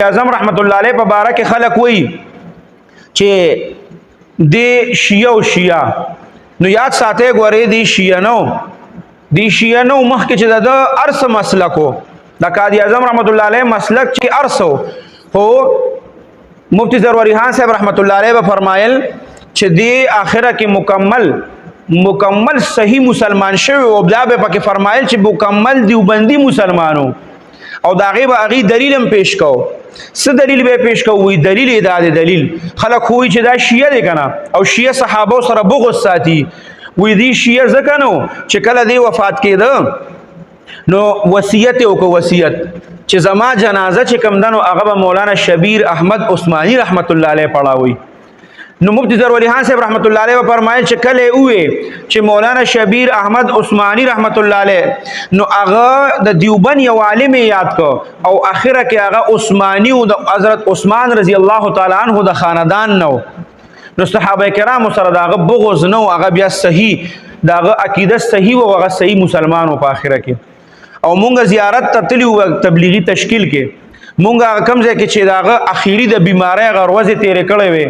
اعظم رحمت الله علیه په باره کې خلک وایي چې د شیعه او شیعه نو یاد ساتئ ګورئ د شیعه نو مخکې چې د ارث مسلکو د قاضي اعظم رحمت الله علیه مسلک چې ارثو خو مفتی ضروري خان صاحب رحمت الله علیه فرمایل چې د آخره کې مکمل صحیح مسلمان شوی او بیا به پکې فرمایل چې مکمل دیوبندی مسلمانو او دا غیب اغي دلیل هم پیش کو څه دلیل به پیش کو وی دلیل دا دلیل خلک خوې چې دا شیعه دي کنه او شیعه صحابه سره بغض ساتي وی دی شیعه ځکه نو چې کله دی وفات کېده نو وصیت وکړه وصیت چې زما جنازه چې کم دنو هغه مولانا شبیر احمد عثماني رحمت الله علیه پڑھاوي نو مفتی ضروري خان صاحب رحمت الله علیه فرمایل چې کله وې چې مولانا شبیر احمد عثماني رحمت الله علیه نو هغه د دیوبند یو عالم یاد کو او اخره کې هغه عثماني او د حضرت عثمان رضی الله تعالی عنہ د خاندان نو صحابه کرام سره داغه بغض نو هغه بیا صحیح داغه عقیده صحیح او هغه صحیح مسلمانو په اخره کې او مونږ زیارت ته تلو تبلیغی تشکیل کې مونږ کم ځای کې چې داغه اخیری د بیماری غروزه تیرې کړې وي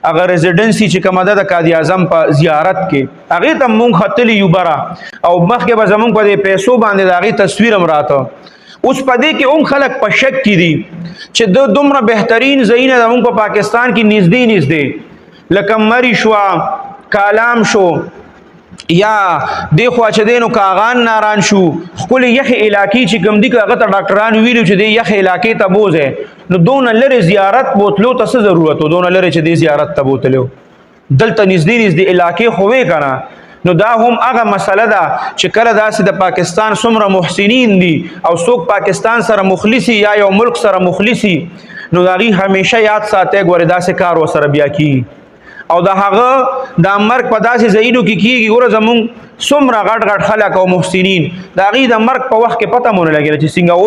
اگر ریزیډنسی چې کومه ده د قاضي اعظم په زیارت کې هغه ته مونږ خطلی یو برا او مخکې به زمونږ په پیسو باندې د هغه تصویر هم راته اوس په دې کې هم خلک په شک کې دي چې د دومره بهترین ځایونه زمونږ په پاکستان کې نږدې لکه مری شو کالام شو یا دیخوا چې دینو کاغان ناران شو خپل یخ علاقې چې کوم دي هغه ته ډاکټران ویلو چې د یخ علاقې ته بوزه نو دون لری زیارت بوتلو ته څه ضرورت و دون لری چې د زیارت ته بوتلو دلته نږدې علاقې خوې کنه نو دا هم هغه مسله ده چې کله داسې د پاکستان څومره محسنین دي او څوک پاکستان سره مخلصي یا یو ملک سره مخلصي نو داغي همیشه یاد ساتي ګوره داسې کار وسره بیا کی او دا هغه د مرګ په داسې ځایونو کې کیږي ګوره زمونږ څومره غټ خلک او محسنین د هغې د مرګ په وخت کې پته مونه لګېده چې څنګه اوس